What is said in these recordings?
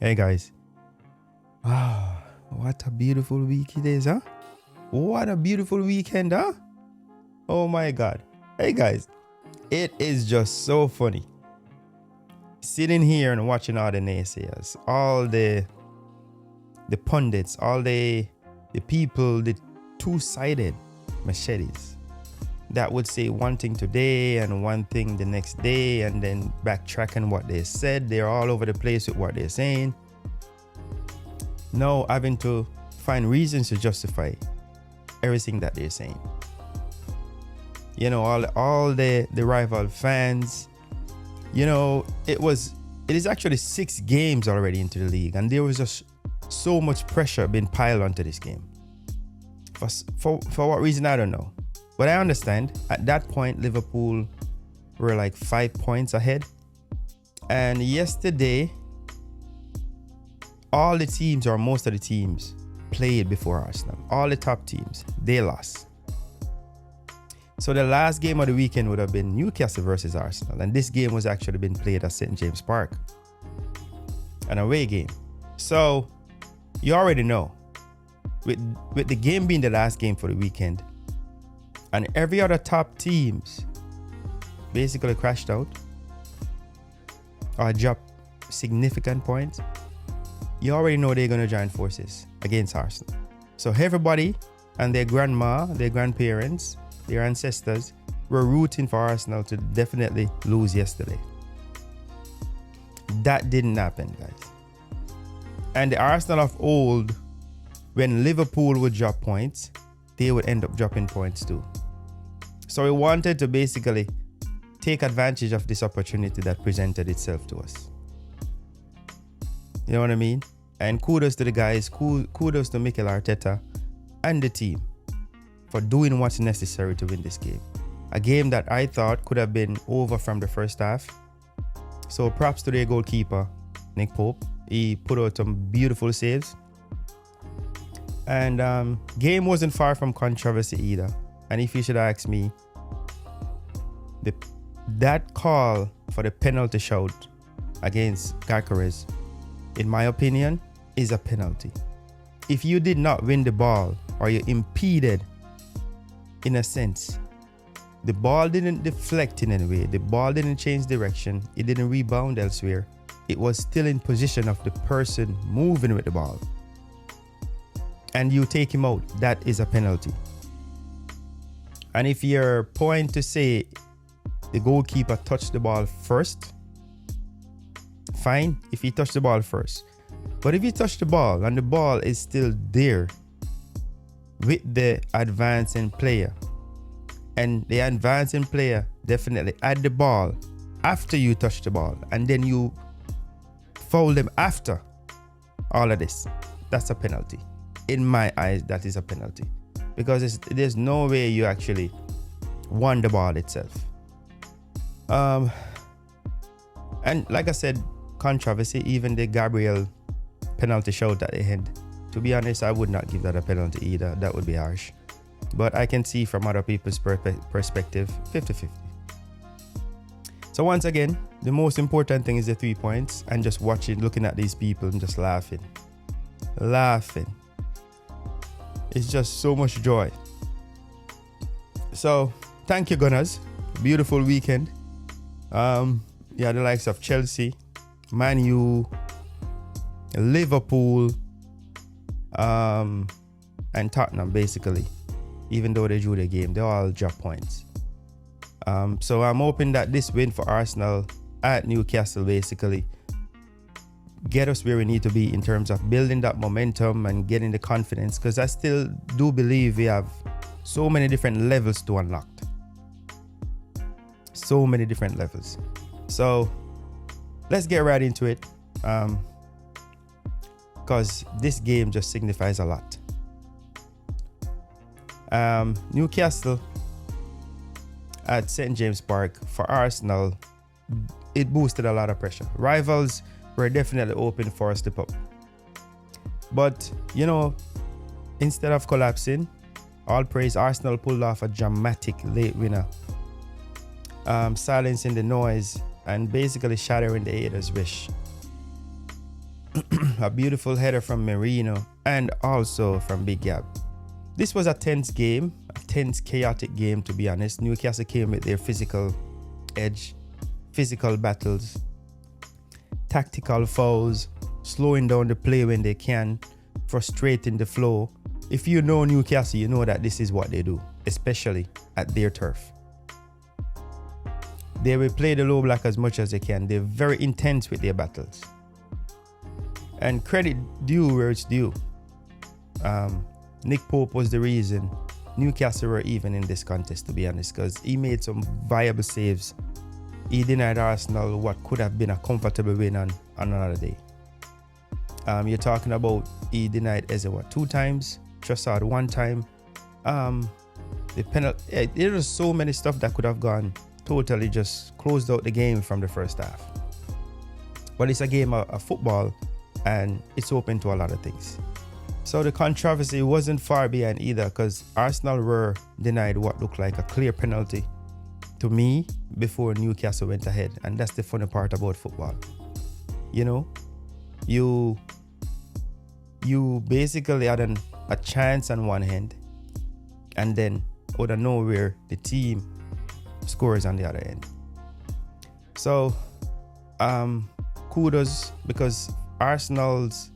Hey guys. Ah, what a beautiful week it is, huh? What a beautiful weekend, huh? Oh my God. Hey guys, it is just so funny sitting here and watching all the naysayers, all the pundits, all the people, the two-sided machetes that would say one thing today and one thing the next day and then backtracking what they said. They're all over the place with what they're saying. Now having to find reasons to justify everything that they're saying. You know, all the rival fans. You know, it is actually 6 games already into the league, and there was just so much pressure being piled onto this game. For what reason, I don't know. But I understand. At that point, Liverpool were like 5 points ahead. And yesterday, all the teams, or most of the teams, played before Arsenal. All the top teams, they lost. So the last game of the weekend would have been Newcastle versus Arsenal. And this game was actually being played at St. James Park. An away game. So you already know. With the game being the last game for the weekend, and every other top teams basically crashed out or dropped significant points, you already know they're going to join forces against Arsenal. So everybody and their grandma, their grandparents, their ancestors were rooting for Arsenal to definitely lose yesterday. That didn't happen, guys. And the Arsenal of old, when Liverpool would drop points, they would end up dropping points too. So we wanted to basically take advantage of this opportunity that presented itself to us. You know what I mean? And kudos to the guys, kudos to Mikel Arteta and the team for doing what's necessary to win this game. A game that I thought could have been over from the first half. So props to their goalkeeper, Nick Pope. He put out some beautiful saves. And game wasn't far from controversy either. And if you should ask me, that call for the penalty shout against Gyökeres, in my opinion, is a penalty. If you did not win the ball, or you impeded, in a sense, the ball didn't deflect in any way, the ball didn't change direction, it didn't rebound elsewhere, it was still in position of the person moving with the ball, and you take him out, that is a penalty. And if your point to say the goalkeeper touched the ball first, fine, if he touched the ball first. But if he touched the ball and the ball is still there with the advancing player, and the advancing player definitely had the ball after you touched the ball, and then you foul them after all of this, that's a penalty. In my eyes, that is a penalty. Because there's no way you actually won the ball itself. And like I said, controversy, even the Gabriel penalty shout at the end. To be honest, I would not give that a penalty either. That would be harsh. But I can see from other people's perspective, 50-50. So once again, the most important thing is the 3 points, and just watching, looking at these people and just laughing. It's just so much joy. So thank you, Gunners. Beautiful weekend. The likes of Chelsea, Man U, Liverpool, and Tottenham, basically. Even though they drew the game, they all dropped points. So I'm hoping that this win for Arsenal at Newcastle basically get us where we need to be in terms of building that momentum and getting the confidence, because I still do believe we have so many different levels to unlock. So many different levels. So let's get right into it, because this game just signifies a lot. Newcastle at St. James Park for Arsenal, it boosted a lot of pressure. Rivals were definitely open for a step up. But, you know, instead of collapsing, all praise, Arsenal pulled off a dramatic late winner, silencing the noise and basically shattering the haters' wish. A beautiful header from Merino and also from Big Gab. This was a tense game, a tense, chaotic game, to be honest. Newcastle came with their physical edge, physical battles, tactical fouls, slowing down the play when they can, frustrating the flow. If you know Newcastle, you know that this is what they do, especially at their turf. They will play the low block as much as they can. They're very intense with their battles. And credit due where it's due. Nick Pope was the reason Newcastle were even in this contest, to be honest, because he made some viable saves. He denied Arsenal what could have been a comfortable win on another day. You're talking about he denied Eze 2 times, Trossard 1 time. The penalty. There was so many stuff that could have gone totally just closed out the game from the first half. But it's a game of football, and it's open to a lot of things. So the controversy wasn't far behind either, because Arsenal were denied what looked like a clear penalty to me before Newcastle went ahead. And that's the funny part about football. You know, you basically had a chance on one hand, and then out of nowhere the team scores on the other end. So kudos, because Arsenal's,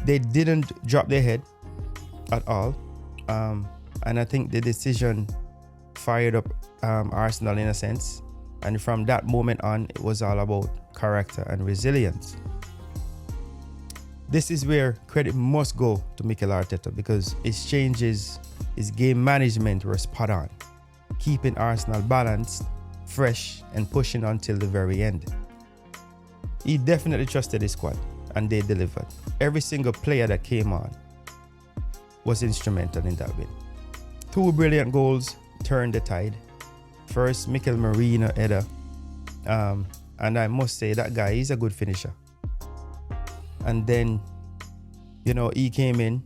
they didn't drop their head at all, and I think the decision fired up Arsenal in a sense, and from that moment on it was all about character and resilience. This is where credit must go to Mikel Arteta, because his changes, his game management were spot on, keeping Arsenal balanced, fresh, and pushing until the very end. He definitely trusted his squad, and they delivered. Every single player that came on was instrumental in that win. 2 brilliant goals turned the tide. First, Mikel Merino header, and I must say that guy, he's a good finisher. And then, you know, he came in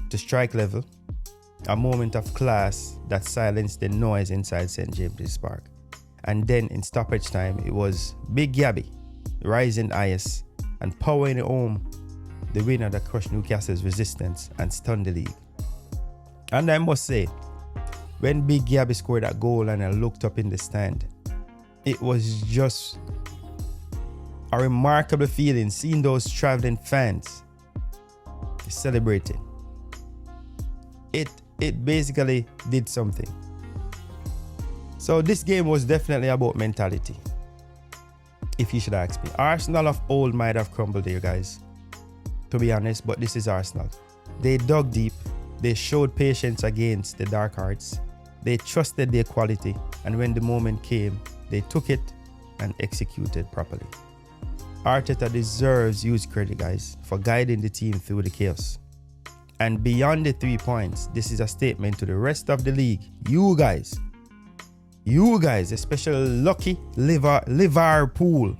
to strike level, a moment of class that silenced the noise inside St. James's Park. And then in stoppage time, it was Big Gabi rising highest and powering home the winner that crushed Newcastle's resistance and stunned the league. And I must say, when Big Gabi scored that goal and I looked up in the stand, it was just a remarkable feeling seeing those traveling fans celebrating. It basically did something. So this game was definitely about mentality, if you should ask me. Arsenal of old might have crumbled here, guys, to be honest, but this is Arsenal. They dug deep, they showed patience against the dark arts, they trusted their quality, and when the moment came, they took it and executed properly. Arteta deserves huge credit, guys, for guiding the team through the chaos. And beyond the 3 points, this is a statement to the rest of the league. You guys, especially lucky Liverpool.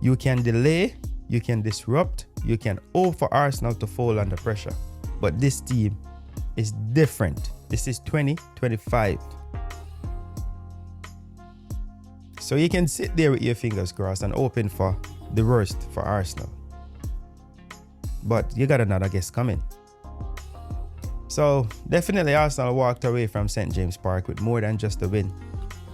You can delay, you can disrupt, you can hope for Arsenal to fall under pressure. But this team is different. This is 2025. So you can sit there with your fingers crossed and hoping for the worst for Arsenal. But you got another guest coming. So definitely Arsenal walked away from St. James Park with more than just a win.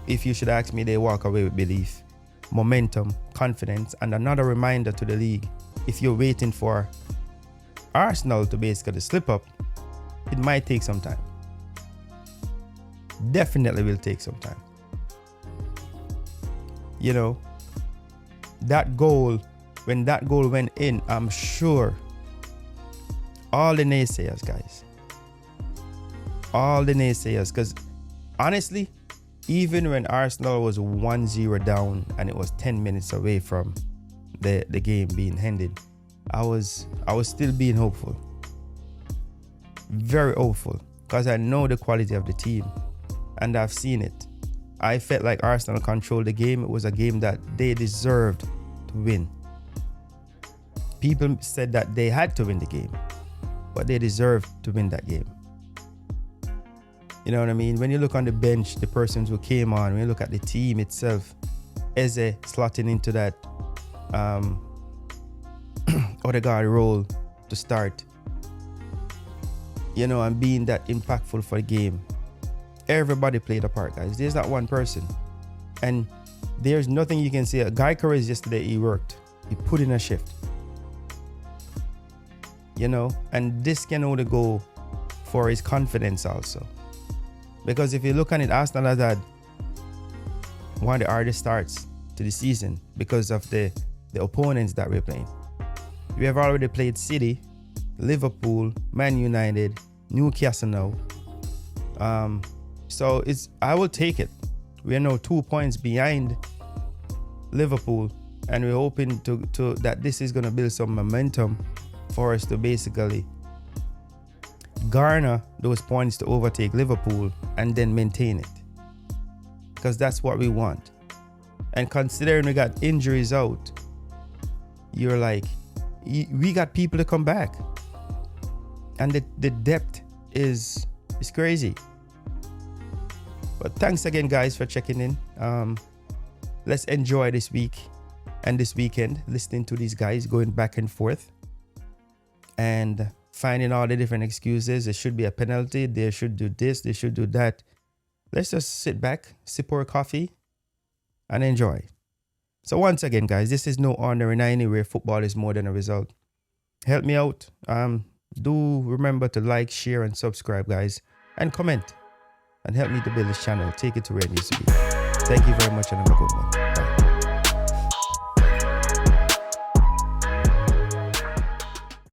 If you should ask me, they walk away with belief, momentum, confidence, and another reminder to the league. If you're waiting for Arsenal to basically slip up, it might take some time. Definitely will take some time. You know, that goal, when that goal went in, I'm sure all the naysayers, guys, all the naysayers, because honestly, even when Arsenal was 1-0 down and it was 10 minutes away from the game being ended, I was still being hopeful, very hopeful, because I know the quality of the team and I've seen it. I felt like Arsenal controlled the game. It was a game that they deserved to win. People said that they had to win the game, but they deserved to win that game. You know what I mean? When you look on the bench, the persons who came on, when you look at the team itself, Eze slotting into that Odegaard role to start, you know, and being that impactful for the game. Everybody played a part, guys. There's not one person, and there's nothing you can say. Guy Corrales yesterday, he worked, he put in a shift, you know, and this can only go for his confidence also, because if you look at it, Arsenal has had one of the hardest starts to the season because of the opponents that we're playing. We have already played City, Liverpool, Man United, Newcastle now. So I will take it. We are now 2 points behind Liverpool, and we're hoping to that this is going to build some momentum for us to basically garner those points to overtake Liverpool and then maintain it, because that's what we want. And considering we got injuries out, you're like, we got people to come back, and the depth is crazy. But thanks again, guys, for checking in. Let's enjoy this week and this weekend listening to these guys going back and forth and finding all the different excuses. There should be a penalty, they should do this, they should do that. Let's just sit back, sip our coffee, and enjoy. So once again, guys, this is no ordinary 90 where football is more than a result. Help me out. Do remember to like, share, and subscribe, guys, and comment, and help me to build this channel, take it to where it needs to be. Thank you very much, and have a good one.